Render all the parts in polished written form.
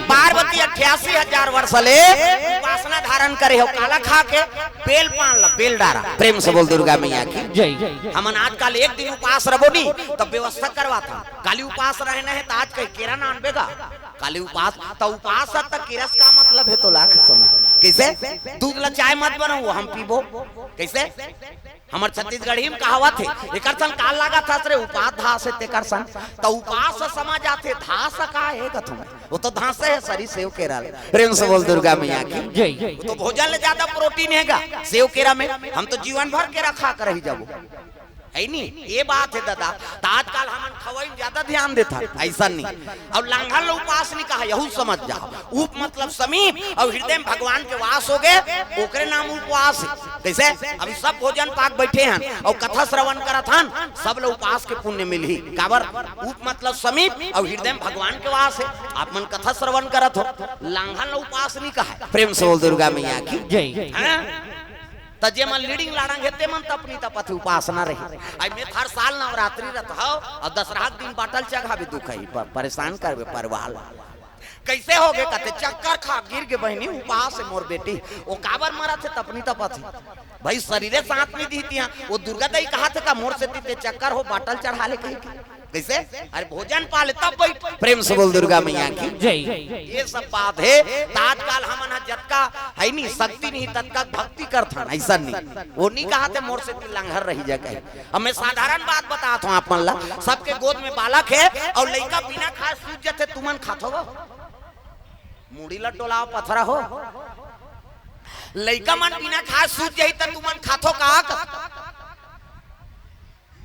पार्वती 88,000 वर्ष ले उपासना धारण करे हो काला खा के बेल पान ला बेल डारा। प्रेम से बोल दुर्गा मैया की जय। हमन आजकल एक दिन उपास रहो नी तब व्यवस्था करवा था काली उपास रहना है तो आज कहीं केरा ना अनबेगा काली उपास तो उपास तक किरस का मतलब है तो लाख समय कैसे दूध ला चाय मत बनाओ हम पीबो कैसे हमार छत्तीसगढ़ी में कहावत है एकर सन काल लगा था रे उपास धास है तेकर सन तो उपास समझ आते धास का है कथुम वो तो धास है सरी सेव केरा। प्रेम से बोल दुर्गा मैया की जय। तो भोजन ले ज्यादा प्रोटीन हैगा सेव केरा में हम तो जीवन भर केरा खा कर रही जाबो है नहीं ये बात है दादा तो आजकल हम खवाई ज्यादा ध्यान देता ऐसा नहीं और लांघन उपास नहीं कहा यहू समझ जाओ उप मतलब समीप और हृदय में भगवान के वास हो गए ओकरे नाम उपवास है कैसे अभी सब भोजन पाक बैठे हैं और कथा श्रवण करत हन सब लोग उपास के पुण्य मिली काबर उप मतलब समीप और हृदय में भगवान के वास है आप मन कथा श्रवण करत हो लांघन उपास नहीं कहा। प्रेम से बोल दुर्गा मैया की जय। तजे मन लीडिंग लाड़ंग हेते मन तपनी तपथि उपासना रही आई में हर साल नवरात्रि रत हो और दशहरा दिन बाटल चढ़ा भी दुख है परेशान करबे परवाल कैसे हो गए कहते चक्कर खा गिर के बहनी उपास है मोर बेटी वो काबर मरा थे तपनी तपथि भाई शरीरे साथ में दी थी वो दुर्गा दाई कहा थे का मोर से तीते चक्कर हो बाटल चढ़ा ले कहीं कैसे अरे भोजन पाले तब बैठ। प्रेम से बोल दुर्गा मैया की जय। ये सब बात है आजकल हमन जतका है नहीं शक्ति नहीं तत्का भक्ति करता ऐसा नहीं वो नहीं कहा थे मोर से लंघर रही जगह। अब मैं साधारण बात बताता हूँ आप मन ला सबके गोद में बालक है और लड़का बिना खाए सूझ जाते तुमन खातो हो मुड़ी ला टोला पथरा हो लड़का मन बिना खाए सूझ जाई तो तुमन खातो का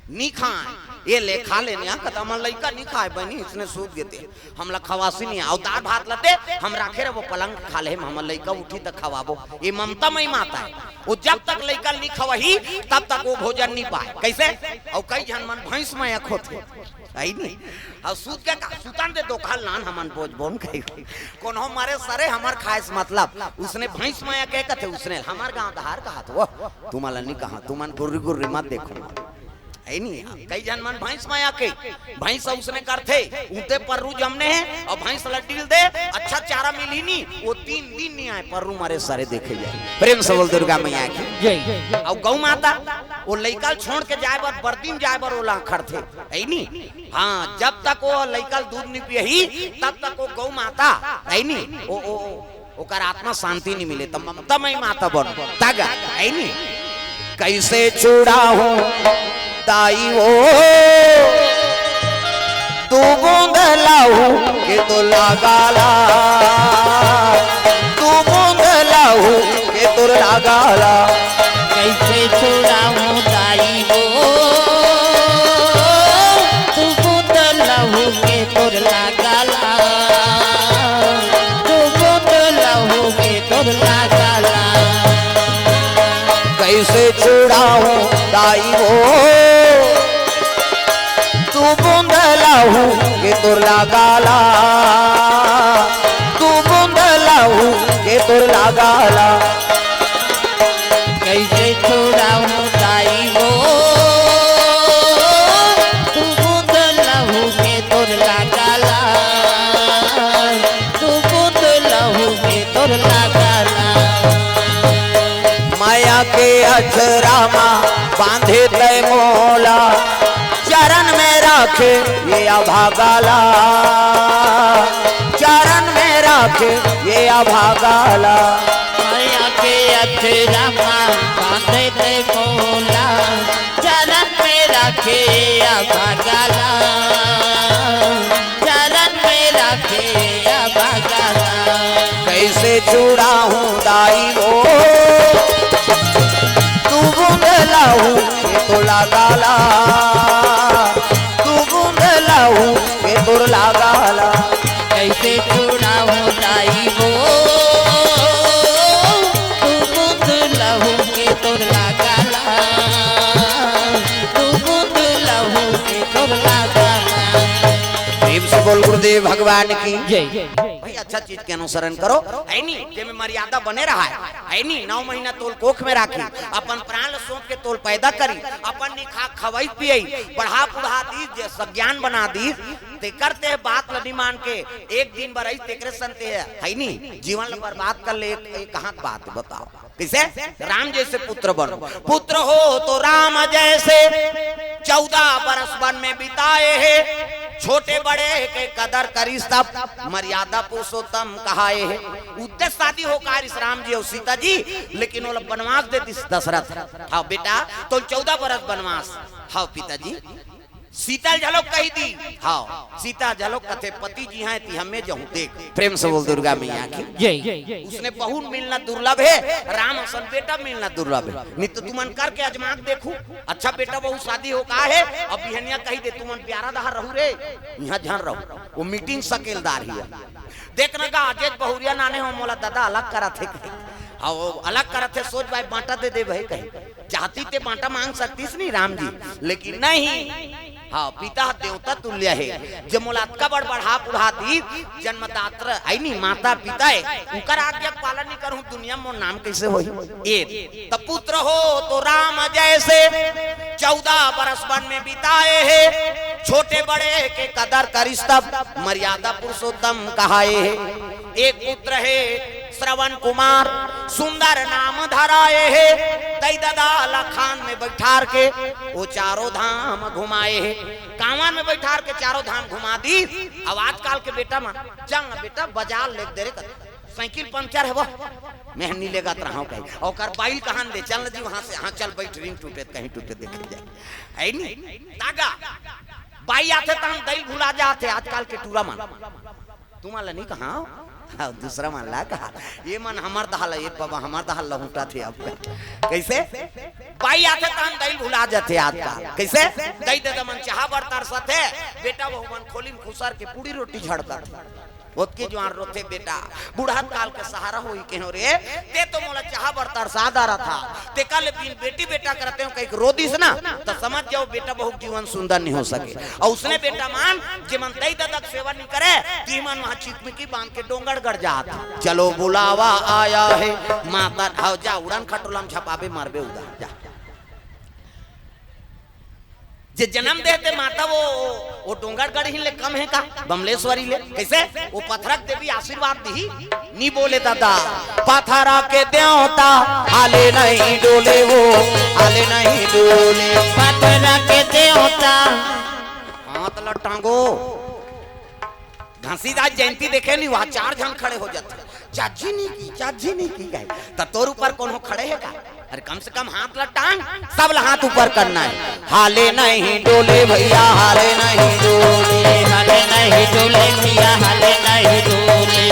नहीं खाए ये ले खा लेने कदम लड़का नहीं खाए बनी इसने सूद देते हमला खवासी नहीं और दाल भात लते हम रखे वो पलंग खा ले हम लड़का उठी तक खवाबो ये ममता मई माता है वो जब तक लड़का नहीं खवाही तब तक वो भोजन नहीं पाए कैसे और कई जन मन भैंस में खोते आई नहीं और सूद के का सुतन दे दो खाल नान हमन बोझ बोन कही कौन हो मारे सरे हमार खाएस मतलब उसने भैंस में कह कथे उसने हमार गांव धार कहा तो तुम्हारा नहीं कहा तुमन गुर्री गुर्री मत देखो है नहीं कई जन मन भैंस माया के भैंस उसने करते ऊँटे पर्रू जमने हैं और भैंस लटील दे अच्छा चारा मिली नहीं वो 3 दिन नहीं आए पर्रू मारे सारे देखे जाए। प्रेम से बोल दुर्गा मैया की जय। और गौ माता वो लइकल छोड़ के जाए बर बर्दिन जाए बर ओला खड़ते है नहीं हाँ जब तक वो लइकल दूध नहीं पियही तब तक वो गौ माता है नहीं ओकर आत्मा शांति नहीं मिले तब ममता मई माता बन तागा है नहीं कैसे छुड़ा हूँ ताई हो तू बूंद लाऊ के तो लगाला तू बूंद लाऊ के तो लगाला कैसे छुड़ाऊं ताई हो तू बूंद लाऊ के तो लगाला तू बूंद लाऊ के तो लगाला कैसे छुड़ाऊं ताई हो तू बूंद लाऊ के तुर लगाला तू बूंद लाऊ के तुर लगाला कैसे छुड़ाऊं ताई हो तू बूंद लाऊ के तुर लगाला तू बूंद लाऊ के तुर लगाला माया के अछरामा बांधे तय मोला चरण में राखे ये अभागाला चरण में राखे ये अभागाला माया के अछरामा बांधे तय मोला चरण में राखे अभागाला चरण में राखे अभागाला कैसे छुड़ाऊं दाई हो तू बूंद लाऊ के तो लगाला तू बूंद लाऊ के तो लगाला कैसे छुड़ाऊं ताई हो तू बूंद लाऊ के तो लगाला तू बूंद लाऊ के तो लगाला। बोल गुरुदेव भगवान की जय। भाई अच्छा चीज के अनुसरण करो है नहीं जे में मर्यादा बने रहा है नहीं 9 महीना तोल कोख में राखी अपन प्राण सौंप के तोल पैदा करी अपन निखा खवाई पियई बढ़ा बुढ़ा दी जे सज्ञान बना दी ते करते है बात लनी मान के एक दिन बरई तेकरे संते है नहीं जीवन बर्बाद कर ले एक कहां बात बताओ किसे राम जैसे पुत्र बनो पुत्र हो तो राम जैसे 14 बरस वन में बिताए है छोटे बड़े के कदर करी सब मर्यादा पुरुषोत्तम कहाए है उद्देश्य शादी हो कार इस राम जी और सीता जी लेकिन वो लोग वनवास दे दशरथ हाँ बेटा तो 14 बरस वनवास हाँ पिताजी सीता झलक कही दी हाँ सीता झलक कथे पति जी हैं ती हमें जहूं देख प्रेम से बोल दुर्गा मैया की जय। उसने बहू मिलना दुर्लभ है राम असन बेटा मिलना दुर्लभ है नहीं तो तुमन करके अजमाक देखू अच्छा बेटा बहू शादी हो का है अब बिहनिया कही दे तुमन प्यारा दहार रहू रे यहाँ झन रहू वो मीटिंग सकेलदार ही है देखना का अजेत बहुरिया नाने हो मोला दादा अलग करा थे वो अलग करा थे सोच भाई बांटा दे भाई कहीं चाहती ते बांटा मांग सकतीस नहीं राम जी लेकिन नहीं हाँ पिता देवता तुल्य है जब मुलात्का बड़ बढ़ा बुढ़ा दी जन्मदात्र आई नहीं माता पिता है उनका आज्ञा पालन नहीं करूं दुनिया में नाम कैसे हो तब पुत्र हो तो राम जैसे 14 बरस वन में बिताए है छोटे बड़े के कदर करिस तब मर्यादा पुरुषोत्तम कहाए है एक पुत्र है श्रवण कुमार सुंदर नाम धराए है तई दादा लखान में बैठार के वो चारों धाम घुमाए है कांवन में बैठार के चारों धाम घुमा दी अब आजकल के बेटा मा चल बेटा बाजार ले दे रे साइकिल पंचर है वो मेहनी लेगा रहा कहीं और बाइल कहां दे चल जी वहां से हाँ चल बैठ रिंग टूटे कहीं टूटे देख जाए है नहीं तागा बाई आते तो हम दही भुला जाते आजकल के टूरा मान तुम्हारा नहीं कहा दूसरा मान ला कहा ये मन हमार दहाल ये बाबा हमार दहाल लहुटा थे अब कैसे बाई आते तो हम दही भुला जाते आजकल कैसे दही दे मन चाह बरतार साथे बेटा वो मन खोली खुसार के पूरी रोटी झड़ता ओतके जवान रोथे बेटा बुढ़ात काल के सहारा होई केनो रे ते तो मोला चाह बरतार सादा रहा था ते कल बिन बेटी बेटा करते हो कहीं रोदिस ना तो समझ जाओ बेटा बहुत जीवन सुंदर नहीं हो सके और उसने बेटा मान जे मन दई ददक सेवा नहीं करे ती मन वहां चिकमिकी बांध के डोंगरगढ़ जाता चलो बुलावा आया है माता ढाव जा उड़न खटोलम छपाबे मारबे उधर जा जे जन्म देते माता वो डोंगरगढ़ ही ले कम है का बमलेश्वरी ले कैसे वो पथरक देवी आशीर्वाद दी नहीं बोले दादा पथरा के देवता हाले नहीं डोले वो हाले नहीं डोले पथरा के देवता हाथ लटांगो घसीदास जयंती देखे नहीं वहां 4 जन खड़े हो जाते चाची नहीं की गए तो तोर ऊपर कौन हो खड़े है का अरे कम से कम हाथ लटांग सब हाथ ऊपर करना है हाले नहीं डोले भैया हाले नहीं डोले हाले नहीं डोले भैया हाले नहीं डोले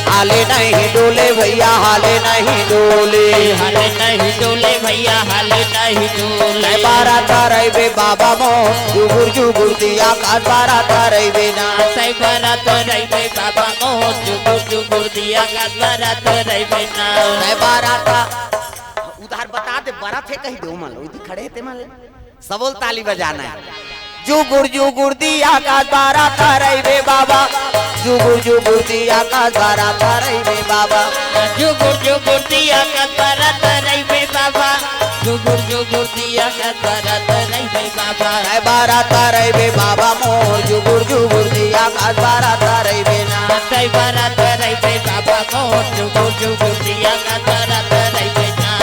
हाले नहीं डोले भैया हाले नहीं डोले हाले नहीं डोले भैया हाले नहीं डोले बारा तारे बे बाबा मो जुगुर दिया का बारा तारे बे ना सै बारा तारे बे बाबा मो जुगुर दिया का बारा तारे बे ना सै बारा ता उधार बता दे बारा थे कहीं दो मान लो इधर खड़े थे मान सबोल ताली बजाना है जुगुर दिया का बारा तारे बे बाबा जुगुर दिया का बारा तारे बे बाबा जुगुर दिया का बारा तारे बे बाबा जुगुर दिया का बारा तारे बे बाबा है बारा तारे बे बाबा मोर जुगुर दिया का बारा तारे बे ना सै बारा तारे बे बाबा मोर जुगुर दिया का बारा तारे बे ना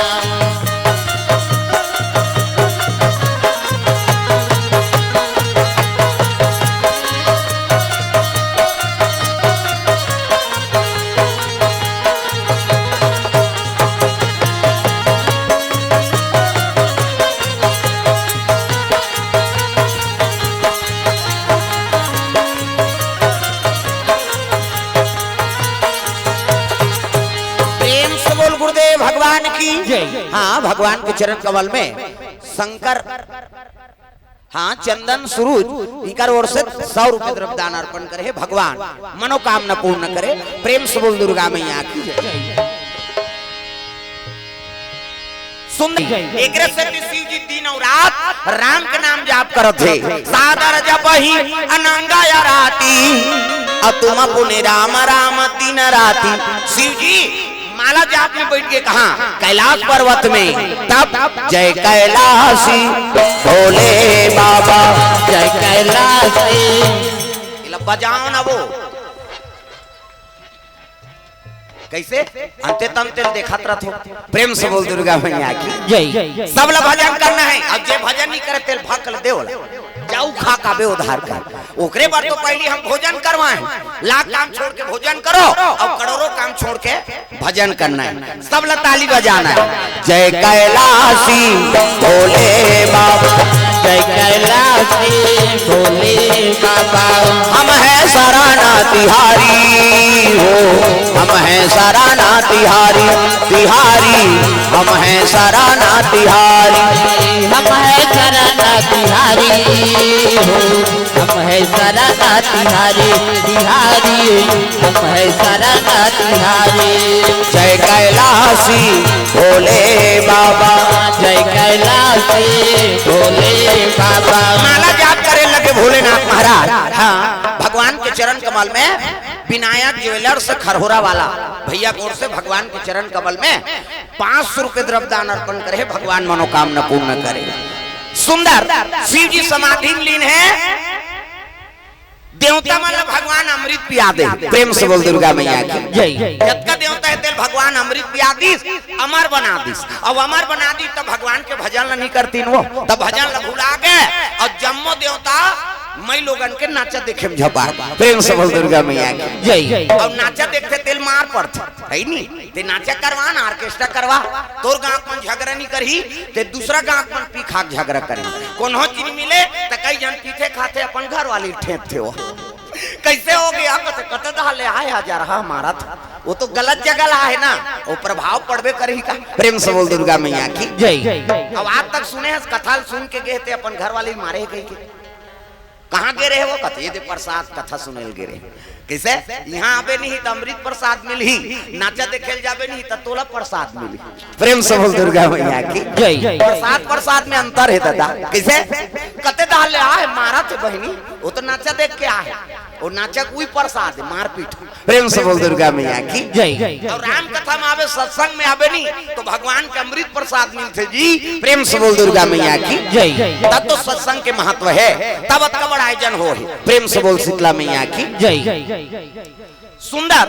हाँ भगवान के चरण कमल में शंकर हाँ चंदन सुरूज इकर ओर से 100 रुपए द्रव्य दान अर्पण करे भगवान मनोकामना पूर्ण करे। प्रेम से बोल दुर्गा मैया की जय। सुंदर एक शिव जी दिन और रात राम के नाम जाप करत थे सादर जपहि अनंगा या राती अतुम पुने राम राम दिन राती। शिव जी माला जाप में बैठ के कहा कैलाश पर्वत में तब जय कैलाशी भोले बाबा जय कैलाशी बजाओ ना वो कैसे अंते तंते देखा रहो। प्रेम से बोल दुर्गा मैया की जय। सब लोग भजन करना है अब जे भजन नहीं करे तेल भकल देवल जाऊ खा का बे उधार कर ओकरे बार तो पहले हम भोजन करवाएं लाख काम छोड़ के भोजन करो और करोड़ों काम छोड़ के भजन करना है। सब लोग ताली बजाना है जय कैलाशी भोले बाबा जय कैलाशी भोले बाबा। हम है सराना तिहारी हो हम है सराना तिहारी तिहारी हम है सराना तिहारी हम है सराना तिहारी हो हम है सराना तिहारी तिहारी हम है सराना तिहारी। जय कैलाशी भोले बाबा जय कैलाशी भोले बाबा। माला जाप करे लगे भोलेनाथ महाराज। हाँ भगवान के चरण कमल में विनायक ज्वेलर्स खरहोरा वाला भैया की ओर से भगवान के चरण कमल में 500 रुपए द्रव्य दान अर्पण करे भगवान मनोकामना पूर्ण करे। सुंदर शिव जी समाधि लीन है देवता मतलब भगवान अमृत पिया दे। प्रेम से बोल दुर्गा मैया की जय। जबका देवता है तेल भगवान अमृत पिया दीस अमर बना दीस अब अमर बना दी तब भगवान के भजन नहीं करती वो तब भजन भुला गए और जम्मो देवता मई लोगन के नाचा देखे में झपा। प्रेम से बोल दुर्गा मैया की जय। और नाचा देखते तेल मार पड़ते है नहीं ते नाचा करवा ना ऑर्केस्ट्रा करवा तोर गांव में झगड़ा नहीं करही ते दूसरा गांव में पी खाक झगड़ा करी कोनो चीज मिले तो कई जन पीछे खाते अपन घर वाली ठेप थे वो कैसे हो गया कत डाले आए हजार हमारा था वो तो गलत जगह है ना वो प्रभाव पड़बे करी का। प्रेम से बोल दुर्गा मैया की जय। अब आज तक सुने कथा सुन के गए थे अपन घर वाली मारे गई के कहाँ गिरे है वो कथे दे प्रसाद कथा सुनेल गिरे कैसे यहाँ आबे नहीं तो अमृत प्रसाद मिली नाचा देखेल जाबे नहीं तो तोला प्रसाद मिली। प्रेम से बोल दुर्गा मैया की जय। प्रसाद में अंतर है दादा कैसे कते डाले आए मारा थे बहनी वो तो नाचा देख के आए वो नाचा कोई प्रसाद मारपीट। प्रेम से बोल दुर्गा मैया की जय। और राम कथा में आवे सत्संग में आवे नहीं तो भगवान के अमृत प्रसाद मिलते जी। प्रेम से बोल दुर्गा मैया की जय। तब तो सत्संग के महत्व है तब कबड़ आयोजन हो। प्रेम से बोल शीतला मैया की जय। सुंदर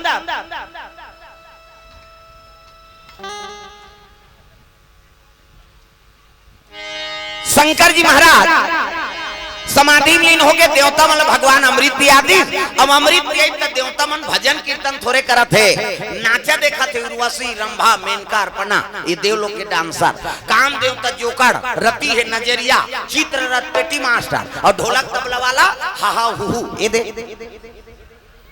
शंकर जी महाराज समाधि लीन हो गए देवता मन भगवान अमृत पिया दी। अब अमृत पिया तो देवता मन भजन कीर्तन थोड़े करत थे नाचा देखा थे उर्वशी रंभा मेनका अर्पणा ये देव लोग के डांसर काम देवता जोकर रति है नजरिया चित्र रथ पेटी मास्टर और ढोलक तबला वाला हा हा हु ये दे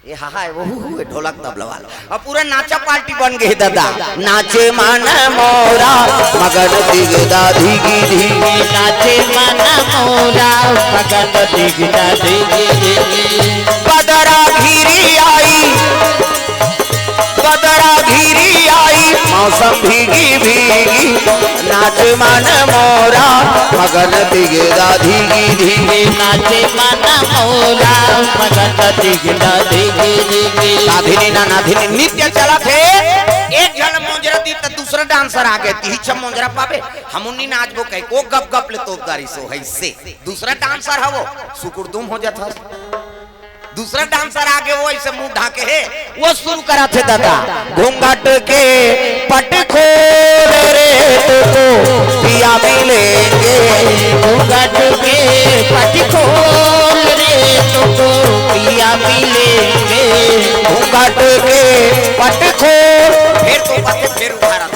ये हा है वो ढोलक तबला वाला और पूरा नाचा पार्टी बन गई दादा। नाचे मन मोरा मगन दिगदा धिगी धिगी नाचे मन मोरा मगन दिगदा धिगी बदरा घिरी आई मौसम भीगी भीगी नाच मन मोरा मगन दिगदा धिगी धिगी नाचे मन मोरा मगन दिगदा धिगी धिगी। नाधिनी ना नाधिनी नित्य चला थे एक जन मोजरा दी तो दूसरा डांसर आ गए ती छम मोजरा पावे हमुन्नी नाचबो कहीं को गप गप ले तोपदारी सो है से दूसरा डांसर है वो सुकुरदुम हो जाता दूसरा डांसर आगे वो ऐसे मुंह ढाके है वो शुरू करा थे दादा घूंघट के पट खोल रे तो पिया मिलेंगे घूंघट के पट खोल रे तो पिया मिलेंगे घूंघट के पट खोल फिर तो पते फिर उठारा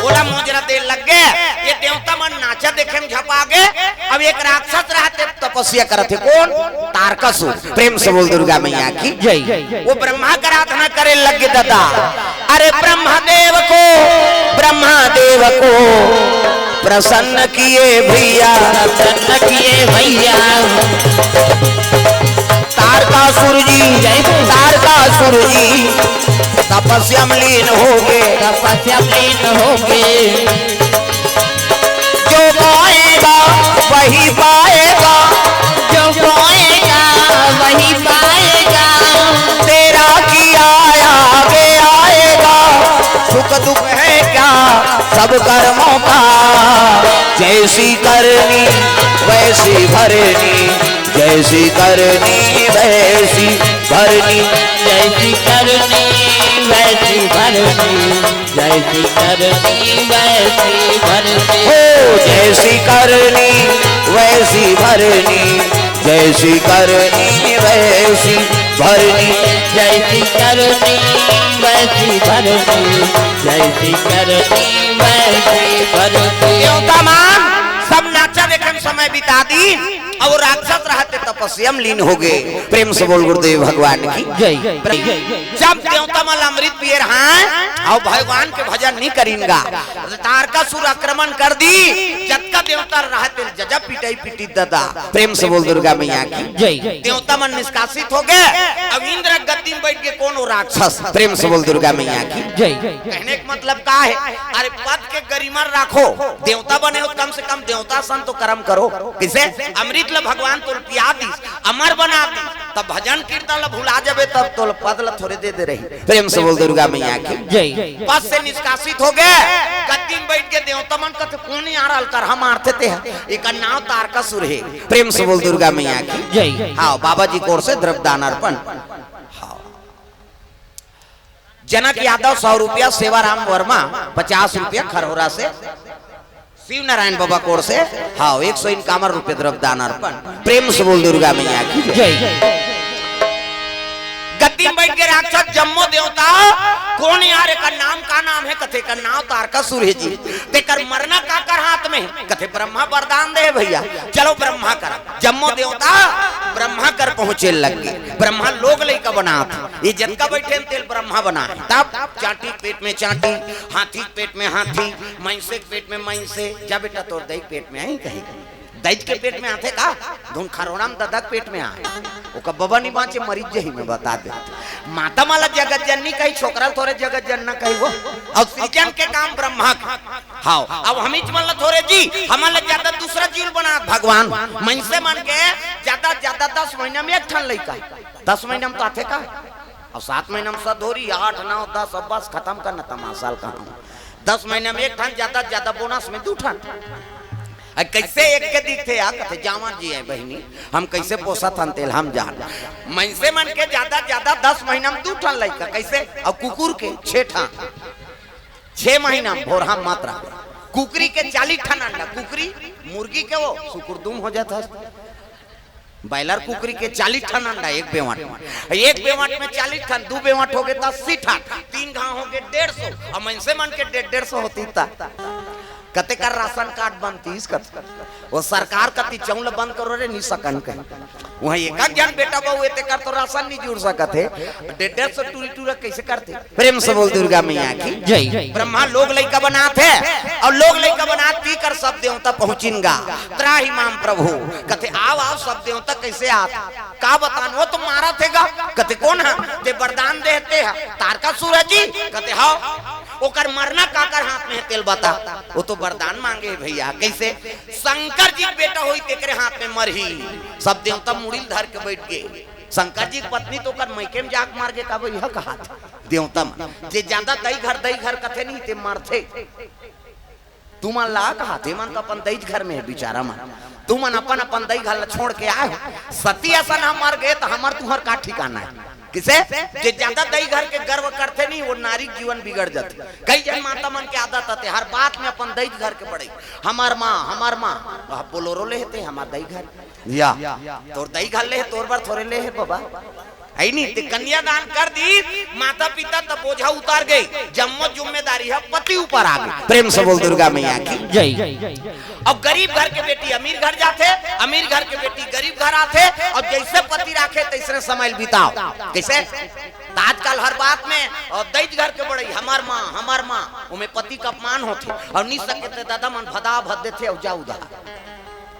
बोला मोजरा देर लग गए ये देवता मन नाचा देखे में झपा गए। अब एक राक्षस रहते तपस्या करते कौन तारकासुर। प्रेम से बोल दुर्गा मैया की जय। वो ब्रह्मा का आराधना करे लगे दादा। अरे ब्रह्मा देव को प्रसन्न किए भैया, प्रसन्न किए भैया। तारकासुर जी तपस्या में लीन हो गए, तपस्या में लीन हो गए। जो पाएगा वही पाएगा, जो पाएगा वही पाएगा। तेरा किया आगे आएगा, सुख दुख है क्या सब कर्मों का। जैसी करनी वैसी भरनी, जैसी करनी वैसी भरनी, जैसी करनी वैसी भरनी, जैसी करनी वैसी भरनी। हो जैसी करनी वैसी भरनी, जैसी करनी वैसी भरनी, जैसी करनी वैसी भरनी, जैसी करनी वैसी भरनी। देवता मान सब नाचा देखने समय बिता दी और राक्षस रहते तपस्या में लीन हो गए। प्रेम से बोल गुरुदेव भगवान की जय। जब देवता मल अमृत पिए रहा और भगवान के भजन नहीं करेंगा, तारकासुर आक्रमण कर दी। जब का देवता रहते जजा पिटाई पिटी दादा। प्रेम से बोल दुर्गा मैया की जय। देवता मन निष्कासित हो गए। अब इंद्र गद्दी में बैठ के कौन हो राक्षस। प्रेम से बोल दुर्गा मैया की जय। कहने का मतलब का है, अरे पद के गरिमा राखो, देवता बने हो कम से कम देवता सन तो कर्म करो। किसे अमृत ल भगवान तो पिया दी, अमर बना दी, तब भजन कीर्तन ल भुला जाबे तब तो पद ल थोड़े दे दे रही। प्रेम से बोल दुर्गा मैया की जय। पद से निष्कासित हो गए। गद्दी में बैठ के देवता मन कहते कौन आ रहा कर हम आरते थे, एक नाम तारकासुर है। प्रेम से बोल दुर्गा मैया की जय। हाँ बाबा जी कोर से द्रव्यदान अर्पण। जनक यादव 100 रुपया, सेवाराम वर्मा 50 रुपया खरहोरा से, शिव नारायण बाबा कोर से हाँ 151 रुपये द्रव्यदान अर्पण। प्रेम से बोल दुर्गा मैया की जय। गद्दी में बैठ के राक्षस जम्मो देवता कौन यार का नाम का नाम है, कथे का नाम तारकासुर है जी। तेकर मरना का कर हाथ में, कथे ब्रह्मा वरदान दे भैया चलो ब्रह्मा कर। जम्मो देवता ब्रह्मा कर पहुंचे लग गए। ब्रह्मा लोग लेकर बना ये जनका बैठे तेल ब्रह्मा बना। तब चाटी पेट में चाटी, हाथी पेट में हाथी, मैंसे पेट में मैंसे। जा बेटा तोर दही पेट में आई कहीं, दैत के पेट में आते का धुन खरोड़ाम ददक पेट में आए ओका बबा नहीं बाँचे मरीज जही में बता दे। माता माला जगत जननी कही, छोकरा थोड़े जगत जनना कही वो। और सृजन के काम ब्रह्मा के हाँ। अब हम मतलब थोड़े जी हमारे ज्यादा दूसरा जीव बना भगवान मन से मन के ज्यादा ज्यादा 10 महीना में एक ठन लड़का, 10 महीना में तो आते का और 7 महीना में सदोरी 8 9 10 अब बस खत्म करना तमाशाल कहा। 10 महीना में एक ठन, ज्यादा ज्यादा बोनस में 2 ठन। कैसे एक के दिखते आ कथे जामा जी है बहनी हम कैसे पोसा था तेल हम जान मन से मन के ज्यादा ज्यादा 10 महीना में 2 ठन लड़का कैसे। और कुकुर के 6 ठन 6 महीना में भोरहा मात्रा। कुकरी के 40 ठन अंडा, कुकरी मुर्गी के वो सुकुरदुम हो जाता। बैलर कुकरी के 40 ठन अंडा एक बेवाट में 40 ठन, 2 बेवाट हो गए 80 ठन, 3 घाव हो गए 150 और मन से मन के 150 होती था। कते कर राशन कार्ड बनती वो सरकार कति चौल बंद करो रे नहीं सकन के वहाँ एक जन बेटा बहु एते कर तो राशन नहीं जुड़ सकते 150 टूरी टूरा कैसे करते। प्रेम से बोल दुर्गा मैया की जय। ब्रह्मा लोग लइका बनाते और लोग लइका बनाती कर सब देवता पहुंचिनगा। त्राही माम प्रभु कते आओ सब देवता कैसे आते का बतान वो तो मारा थेगा। कते कौन है ते वरदान देते हैं तारकासुर जी। कते हाँ ओकर मरना काकर हाथ में है तेल बता वो तो वरदान मांगे भैया। कैसे शंकर जी बेटा होई तेरे हाथ में मरही। सब देवता मुड़िल धर के बैठ गए। शंकर जी की पत्नी तो कर मैके में जाक मार के कब यह कहा देवता जे ज्यादा दही घर कथे नहीं ते मारथे। तू मन ला कहा थे मन तो अपन दही घर में है बेचारा मन, तू मन अपन दही घर छोड़ के आए सती ऐसा हम मर गए तो हमार तुम्हार का ठिकाना है। किसे जे ज्यादा दही घर के गर्व करते नहीं वो नारी जीवन बिगड़ जाते। कई जन माता मन के आदत आते हर बात में अपन दही घर के पड़े। हमार माँ बोलोरो ले थे हमार दही घर या तोर दही घर ले तोर बार थोड़े ले है बाबा है नहीं ते कन्यादान कर दी। माता पिता तब बोझा उतार गई, जम्मो जिम्मेदारी है पति ऊपर आ गई। प्रेम से बोल दुर्गा मैया की जय। और गरीब घर के बेटी अमीर घर जाते, अमीर घर के बेटी गरीब घर आते और जैसे पति राखे तैसे समय बिताओ। कैसे आजकल हर बात में और दैज घर के बड़ई हमार माँ उमे पति का अपमान होते और नहीं सके दादा मन भदा भद देते और जा उदा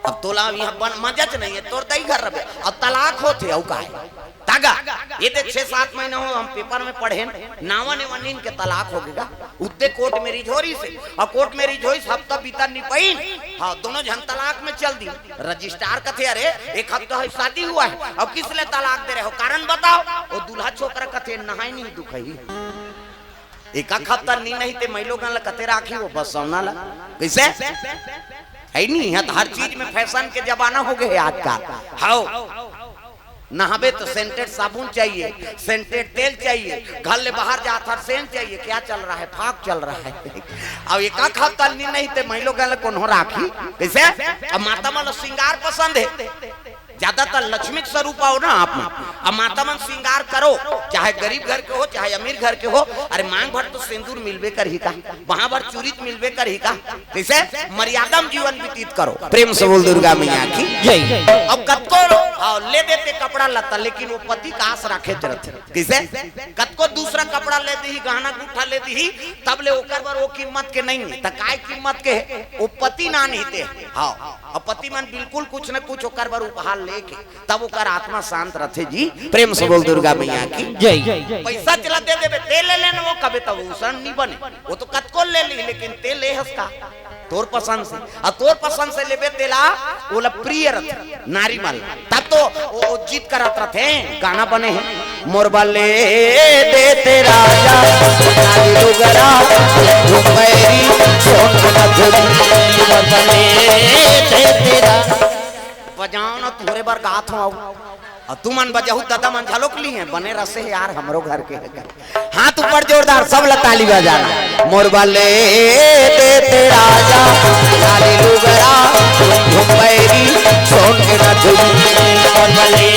अब तोला यहाँ बन मजच नहीं है तोर दई घर रहे अब तलाक होते औ का तागा ये देख 6-7 महीने हो हम पेपर में पढ़े नावा ने वनीन के तलाक हो गया उतने कोर्ट मेरी झोरी से और कोर्ट मेरी झोरी हफ्ता बीता नहीं पाई हाँ दोनों जन तलाक में चल दी रजिस्ट्रार कथे अरे एक हफ्ता है शादी हुआ है अब किस लिए तलाक दे रहे हो कारण बताओ वो दूल्हा छोकरा कथे नहाई नहीं दुखई एक हफ्ता नहीं थे महिलों का कथे राखी वो बस सोना ला कैसे है नहीं है तो हर चीज में फैशन के जमाना हो गए आज का हाउ नहाबे तो सेंटेड साबुन चाहिए सेंटेड तेल चाहिए घर ले बाहर जाता सेंट चाहिए क्या चल रहा है फाक चल रहा है अब एक हफ्ता नहीं थे महिलों का कौन राखी कैसे अब माता मन श्रृंगार पसंद है ज्यादातर लक्ष्मी स्वरूप हो ना आप अब माता मन श्रृंगार करो चाहे गरीब घर के हो चाहे अमीर घर के हो अरे मांग भर तो सिंदूर मिलवे कर ही का वहां भर चूरित मिलवे कर ही का कैसे मर्यादा जीवन व्यतीत करो प्रेम से बोल दुर्गा मैया की जय। अब कतको ले देते कपड़ा लता लेकिन वो पति का आस रखे कैसे कतको दूसरा कपड़ा ले दी गहना गुठा ले दी तब ले ओकर बर वो कीमत के नहीं त काय कीमत के वो पति ना नहीं हाँ और पति मन बिल्कुल कुछ न कुछ ओकर बर उपहार लेके तब ओकर आत्मा शांत रथे जी प्रेम से बोल दुर्गा मैया की जय। पैसा चला दे देबे तेल ले लेना वो कबे तब उसन नहीं बने वो तो कतको ले ली लेकिन तेल ले हसका तोर पसंद से और तोर पसंद से लेबे तेला ओला प्रिय रथ नारी मल तब तो वो जीत करत रथे गाना बने हैं मोरबा ले दे तेरा राजा नारी लुगरा घुमैरी सोन मधुरी मोरबा ले दे तेरा बजाओ ना तोरे बार गात हो और तू मन बजाऊ दादा मन झलोक ली है बने रसे यार हमरो घर के हाथ ऊपर जोरदार सब ताली बजाना मोरबा ले दे तेरा राजा लाली लुगरा घुमैरी सोन के मधुरी मोरबा ले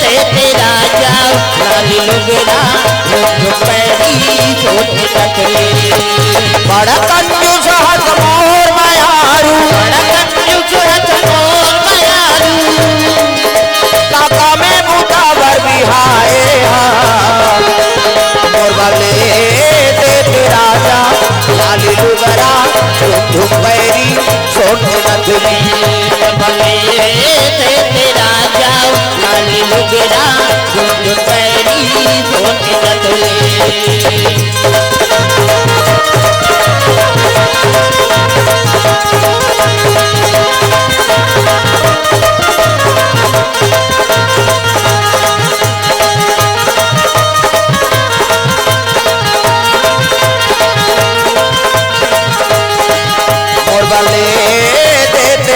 दे तेरा राजा लाली लुगरा घुमैरी सोन के मधुरी बड़ा कंजूस हस मोर मायारू बड़ा कंजूस हस मोर काका में बूटा भर बिहाए मोरबा ले दे तेरा राजा लाली लुगरा घुमैरी सोन मधुरी मोरबा ले दे तेरा राजा लाली लुगरा घुमैरी सोन मधुरी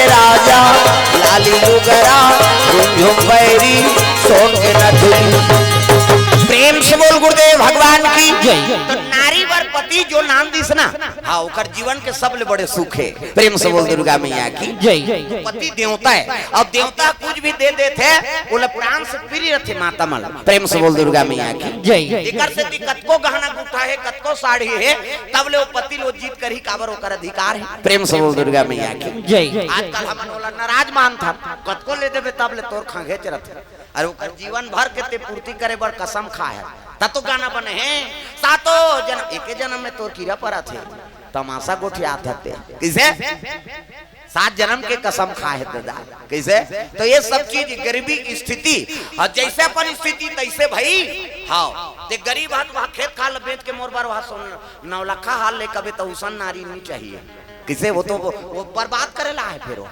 लाली लुगरा घुमैरी सोन के मधुरी प्रेम से बोल गुरुदेव भगवान की जय। तो नारी वर पति जो नाम दिस ना हाँ ओकर जीवन के सबले बड़े सुख है प्रेम से बोल दुर्गा मैया की जय। पति देवता है अब देवता कुछ भी दे देते बोले प्राण से प्रिय रथे माता मन प्रेम से बोल दुर्गा मैया की जय। एकर से कतको गहना गुठा है कतको साड़ी है तब ले वो पति लो जीत कर ही काबर ओकर अधिकार है प्रेम से बोल दुर्गा मैया की जय। आजकल हमन वाला नाराज मान था कतको ले देबे तब ले तोर खांगे चरत अरे ओकर जीवन भर के ते पूर्ति करे बर कसम खाए तो गाना बने हैं सातो जन्म एक जन्म में तोर कीड़ा पड़ा थे तमाशा गोठिया थे किसे 7 जन्म के कसम खाए दादा कैसे तो ये सब चीज गरीबी स्थिति और जैसे अपन स्थिति तैसे भाई हाँ ते गरीब हाथ वहाँ खेत खाल बेच के मोर बार वहाँ 9 लाख हाल ले कभी तो उसन नारी नहीं चाहिए किसे वो तो वो बर्बाद करेला है फिर वो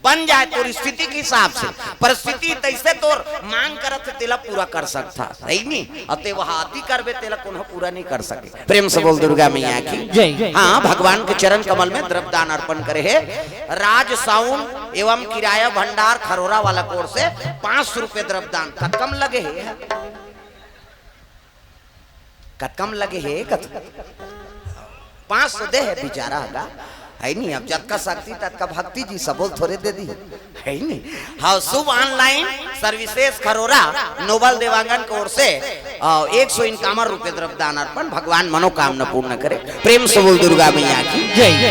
बन जाए तोर स्थिति के हिसाब से परिस्थिति तैसे तोर मांग करत तेला पूरा कर सकता सही नहीं अते वहां अति करबे तेला कोनो पूरा नहीं कर सके प्रेम से बोल दुर्गा मैया की जय। हाँ भगवान के चरण कमल में द्रव्य दान अर्पण करे है राज साउन एवं किराया भंडार खरोरा वाला कोर से 500 रुपए द्रव्य दान कम लगे है कम लगे है 500 दे है बेचारा है नहीं अब जत का शक्ति तत का भक्ति जी सबोल थोड़े दे दी है नहीं हाँ शुभ ऑनलाइन सर्विसेज खरोरा नोबल देवांगन की ओर से 151 रुपए द्रव्य दान अर्पण भगवान मनोकामना पूर्ण करे प्रेम से बोल दुर्गा मैया की जय।